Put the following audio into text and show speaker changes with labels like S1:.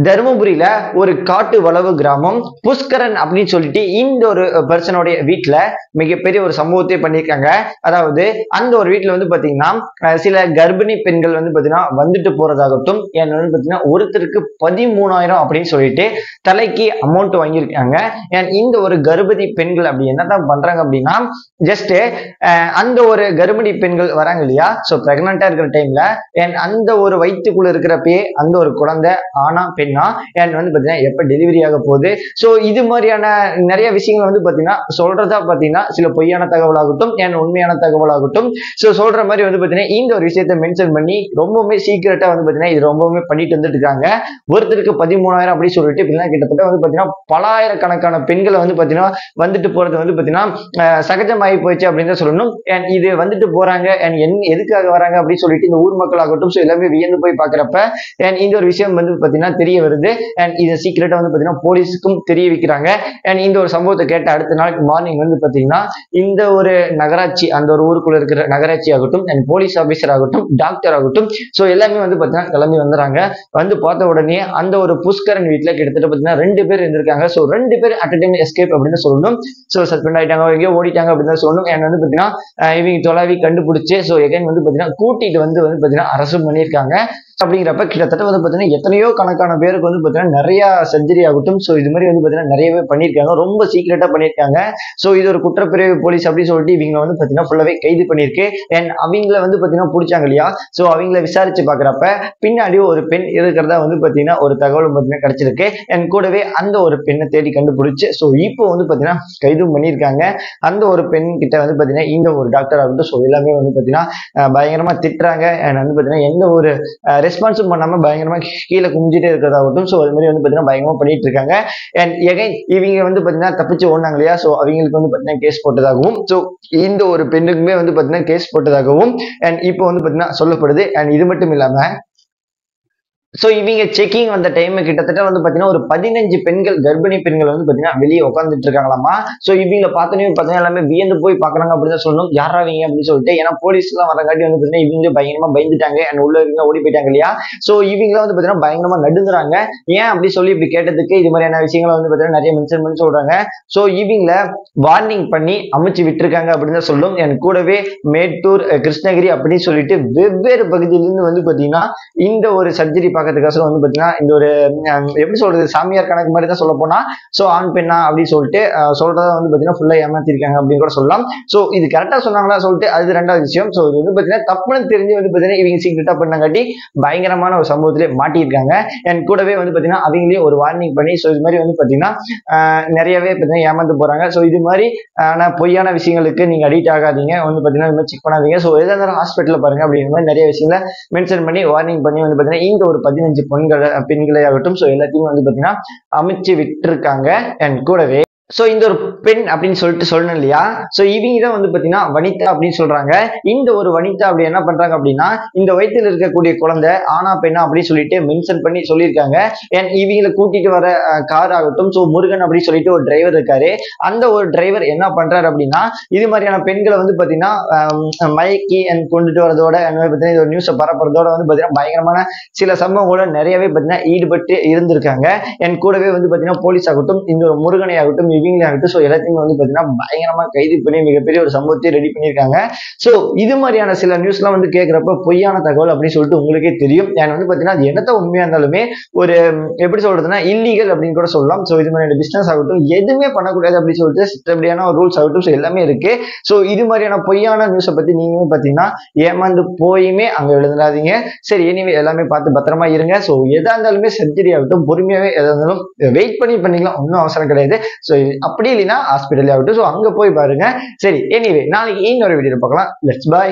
S1: தருமபுரியில ஒரு காட்டு வளவு கிராமம் புஷ்கரன் அப்படின்னு சொல்லிட்டு இந்த ஒரு பர்சனோட வீட்டுல மிகப்பெரிய ஒரு சம்பவத்தை பண்ணியிருக்காங்க. அதாவது அந்த ஒரு வீட்டுல வந்து பாத்தீங்கன்னா சில கர்ப்பிணி பெண்கள் வந்து பாத்தீங்கன்னா வந்துட்டு போறதாகட்டும் வந்து பாத்தீங்கன்னா ஒருத்தருக்கு 13,000 அப்படின்னு சொல்லிட்டு தலைக்கு அமௌண்ட் வாங்கியிருக்காங்க. இந்த ஒரு கர்ப்பிணி பெண்கள் அப்படி என்னதான் பண்றாங்க அப்படின்னா ஜஸ்ட் அந்த ஒரு கர்ப்பிணி பெண்கள் வராங்க இல்லையா, சோ பிரெக்னண்டா இருக்கிற டைம்ல அந்த ஒரு வயிற்றுக்குள்ள இருக்கிறப்பயே அந்த ஒரு குழந்தை ஆனா பெண்ணா வந்து பாத்தீங்கன்னா எப்ப டெலிவரி ஆக போகுது. சோ இது மாதிரியான நிறைய விஷயங்கள் வந்து பாத்தீங்கன்னா சொல்றதா பாத்தீங்கன்னா சில பொய்யான தகவலாகட்டும் உண்மையான தகவலாகட்டும் சோ சொல்ற மாதிரி வந்து பாத்தீங்கன்னா இந்த ஒரு விஷயத்தை மென்ஷன் பண்ணி ரொம்பவுமே சீக்கிரட்டா வந்து பாத்தீங்கன்னா இது ரொம்பவுமே பண்ணிட்டு வந்துட்டு இருக்காங்க. ஒருத்தருக்கு 13,000 அப்படின்னு சொல்லிட்டு கிட்டத்தட்ட வந்து பாத்தீங்கன்னா பலாயிரக்கணக்கான பெண்களை வந்து பாத்தீங்கன்னா வந்துட்டு போறது வந்து பாத்தீங்கன்னா சகஜமாகி போயிடுச்சு அப்படின்னு தான் சொல்லணும். இது வந்துட்டு போறாங்க எதுக்காக வராங்க அப்படின்னு சொல்லிட்டு இந்த ஊர் மக்கள் ஆகட்டும் எல்லாமே வியந்து போய் பாக்குறப்ப இந்த ஒரு விஷயம் வந்து பாத்தீங்கன்னா தெரிய வருது. இதை சீக்கிரட்டா வந்து பாத்தீங்கன்னா போலீஸுக்கும் தெரிய வைக்கிறாங்க. இந்த ஒரு சம்பவத்தை கேட்ட அடுத்த நாளைக்கு மார்னிங் வந்து பாத்தீங்கன்னா இந்த ஒரு நகராட்சி அந்த ஒரு ஊருக்குள்ள இருக்கிற நகராட்சி ஆகட்டும் போலீஸ் ஆபீசர் ஆகட்டும் டாக்டர் ஆகட்டும் சோ எல்லாமே வந்து பாத்தீங்கன்னா கிளம்பி வந்துறாங்க. வந்து பார்த்த உடனே அந்த ஒரு புஷ்கரன் வீட்டுல கிட்டத்தட்ட பாத்தீங்கன்னா 2 பேர் இருந்திருக்காங்க. சோ 2 பேர் அட் டைம் எஸ்கேப் அப்படின்னு சொல்லணும். சோ சஸ்பெண்ட் ஆயிட்டாங்க, எங்கேயோ ஓடிட்டாங்க அப்படின்னு சொல்லணும். வந்து பாத்தீங்கன்னா இவங்க தொலைவி கண்டுபிடிச்சு சோ எகைன் வந்து பாத்தீங்கன்னா கூட்டிட்டு வந்து பாத்தீங்கன்னா அரசு பண்ணியிருக்காங்க. அப்படிங்கிறப்ப கிட்டத்தட்ட வந்து பாத்தீங்கன்னா எத்தனையோ கணக்கான பேருக்கு வந்து பாத்தீங்கன்னா நிறைய சர்ஜரி ஆகட்டும் சோ இது மாதிரி வந்து பாத்தீங்கன்னா நிறையவே பண்ணியிருக்காங்க. ரொம்ப சீக்கிரட்டா பண்ணியிருக்காங்க. சோ இது ஒரு குற்றப்பிரிவு போலீஸ் அப்படின்னு சொல்லிட்டு இவங்க வந்து பாத்தீங்கன்னா ஃபுல்லாவே கைது பண்ணியிருக்கு. அவங்கள வந்து பாத்தீங்கன்னா பிடிச்சாங்க இல்லையா, சோ அவங்கள விசாரிச்சு பாக்குறப்ப பின்னாடி ஒரு பெண் இருக்கிறதா வந்து பாத்தீங்கன்னா ஒரு தகவல் பாத்தீங்கன்னா கிடைச்சிருக்கு. கூடவே அந்த ஒரு பெண்ணை தேடி கண்டுபிடிச்சு சோ இப்போ வந்து பாத்தீங்கன்னா கைதும் பண்ணியிருக்காங்க. அந்த ஒரு பெண் கிட்ட வந்து பாத்தீங்கன்னா இந்த ஒரு டாக்டர் ஆகட்டும் சோ எல்லாமே வந்து பாத்தீங்கன்னா பயங்கரமா திட்டுறாங்க. வந்து பாத்தீங்கன்னா எந்த ஒரு ரெஸ்பான்ஸும் பண்ணாம பயங்கரமா கீழே குமிஞ்சிட்டே இருக்கிறதாகட்டும் சோ அது மாதிரி வந்து பாத்தீங்கன்னா பயங்கரமா பண்ணிட்டு இருக்காங்க. இவங்க வந்து பாத்தீங்கன்னா தப்பிச்சு ஓடுனாங்க இல்லையா, சோ அவங்களுக்கு வந்து பாத்தீங்கன்னா கேஸ் போட்டதாகவும் சோ இந்த ஒரு பெண்ணுக்குமே வந்து பாத்தீங்கன்னா கேஸ் போட்டதாகவும் இப்போ வந்து பாத்தீங்கன்னா சொல்லப்படுது. இது மட்டும் இல்லாம சோ இவங்க செக்கிங் வந்த டைம் கிட்டத்தட்ட வந்து பாத்தீங்கன்னா ஒரு 15 பெண்கள் கர்ப்பிணி பெண்கள் வந்து பாத்தீங்கன்னா வெளியே உட்காந்துட்டு இருக்காங்களாமா. சோ இவங்க பார்த்தோன்னே பாத்தீங்கன்னா எல்லாமே வியந்து போய் பாக்குறாங்க அப்படின்னு சொல்லணும். யாரா அவங்க அப்படின்னு சொல்லிட்டு, ஏன்னா போலீஸ் எல்லாம் வரங்காட்டி வந்து பாத்தீங்கன்னா இவங்க பயங்கரமா பயந்துட்டாங்க உள்ள இருக்க ஓடி போயிட்டாங்க இல்லையா. சோ இவங்க வந்து பாத்தீங்கன்னா பயங்கரமா நடுங்குறாங்க. ஏன் அப்படி சொல்லி இப்படி கேட்டதுக்கு இது மாதிரியான விஷயங்களை வந்து பாத்தீங்கன்னா நிறைய மென்ஷன் பண்ணி சொல்றாங்க. சோ இவங்கள வார்னிங் பண்ணி அமைச்சு விட்டுருக்காங்க அப்படின்னு தான் சொல்லும். கூடவே மேட்டூர் கிருஷ்ணகிரி அப்படின்னு சொல்லிட்டு வெவ்வேறு பகுதியிலிருந்து வந்து பாத்தீங்கன்னா இந்த ஒரு சர்ஜரி பார்க்கறதுக்காக வந்து பாத்தீங்கன்னா இந்த ஒரு எப்படி சொல்றது சாமியார் கணக்கு மாதிரி தான் சொல்ல போனா சோ ஆண் பெண்ணா அப்படின்னு சொல்லிட்டு சொல்றதா வந்து பாத்தீங்கன்னா ஃபுல்லா ஏமாத்திருக்காங்க அப்படின்னு கூட சொல்லலாம். சோ இது கரெக்டா சொன்னாங்களா சொல்லிட்டு அது ரெண்டாவது விஷயம். சோ இது வந்து பாத்தீங்கன்னா தப்புன்னு தெரிஞ்சு வந்து பாத்தீங்கன்னா இவங்க சீக்கிரட்டா பண்ணங்காட்டி பயங்கரமான ஒரு சம்பவத்திலே மாட்டியிருக்காங்க. கூடவே வந்து பாத்தீங்கன்னா அவங்களே ஒரு வார்னிங் பண்ணி சோ இது மாதிரி வந்து பாத்தீங்கன்னா நிறையவே பாத்தீங்கன்னா ஏமாந்து போறாங்க. சோ இது மாதிரி பொய்யான விஷயங்களுக்கு நீங்க அடிக்ட் ஆகாதீங்க, வந்து பாத்தீங்கன்னா செக் பண்ணாதீங்க. சோ எதா இருந்தாலும் ஹாஸ்பிட்டல்ல பாருங்க அப்படிங்கிற மாதிரி நிறைய விஷயங்களை மென்ஷன் பண்ணி வார்னிங் பண்ணி வந்து பாத்தீங்கன்னா இந்த ஒரு 15 பெண்களை ஆகட்டும் சோ எல்லாத்தையும் வந்து பாத்தீங்கன்னா அமைச்சு விட்டுருக்காங்க. கூடவே சோ இந்த ஒரு பெண் அப்படின்னு சொல்லிட்டு சொல்லணும் இல்லையா, சோ இவங்க தான் வந்து பாத்தீங்கன்னா வனிதா அப்படின்னு சொல்றாங்க. இந்த ஒரு வனிதா அப்படி என்ன பண்றாங்க அப்படின்னா இந்த வயிற்றில் இருக்கக்கூடிய குழந்தை ஆனா பெண்ணா அப்படின்னு சொல்லிட்டு மென்ஷன் பண்ணி சொல்லியிருக்காங்க. இவங்களை கூட்டிட்டு வர கார் ஆகட்டும் சோ முருகன் அப்படின்னு சொல்லிட்டு ஒரு டிரைவர் இருக்காரு. அந்த ஒரு டிரைவர் என்ன பண்றாரு அப்படின்னா இது மாதிரியான பெண்களை வந்து பாத்தீங்கன்னா மயக்கி கொண்டுட்டு வரதோட ஒரு நியூஸை பரப்புறதோட வந்து பாத்தீங்கன்னா பயங்கரமான சில சம்பவங்களோட நிறையவே பாத்தீங்கன்னா ஈடுபட்டு இருந்திருக்காங்க. கூடவே வந்து பாத்தீங்கன்னா போலீஸ் ஆகட்டும் இந்த ஒரு முருகனை ஆகட்டும் இவங்களே ஆகட்டும் சோ எல்லாத்தையும் வந்து பாத்தீங்கன்னா பயங்கரமா கைது பண்ணி மிகப்பெரிய ஒரு சம்பவத்தை ரெடி பண்ணியிருக்காங்க. சோ இது மாதிரியான சில நியூஸ் எல்லாம் வந்து கேட்கிறப்ப பொய்யான தகவல் அப்படின்னு சொல்லிட்டு உங்களுக்கே தெரியும். வந்து பாத்தீங்கன்னா அது என்னத்த உண்மையா இருந்தாலுமே ஒரு எப்படி சொல்றதுன்னா இல்லீகல் அப்படின்னு கூட சொல்லலாம். சோ இது மாதிரியான பிசினஸ் ஆகட்டும் எதுவுமே பண்ணக்கூடாது அப்படின்னு சொல்லிட்டு சிஸ்டபடியான ரூல்ஸ் ஆகட்டும் சோ எல்லாமே இருக்கு. சோ இது மாதிரியான பொய்யான நியூஸை பத்தி நீங்க பாத்தீங்கன்னா ஏமாந்து போயுமே அங்க எழுதுறாதீங்க. சரி எனிவே எல்லாமே பார்த்து பத்திரமா இருங்க. சோ எதா இருந்தாலுமே சர்ஜரி ஆகட்டும் பொறுமையாவே எதா இருந்தாலும் வெயிட் பண்ணி பண்ணிக்கலாம், ஒன்றும் அவசரம் கிடையாது. சோ அப்படி இல்லைன்னா ஹாஸ்பிட்டல் ஆகட்டும் சோ அங்க போய் பாருங்க. சரி எனிவே நாளைக்கு இன்னொரு வீடியோ பார்க்கலாம். Let's by.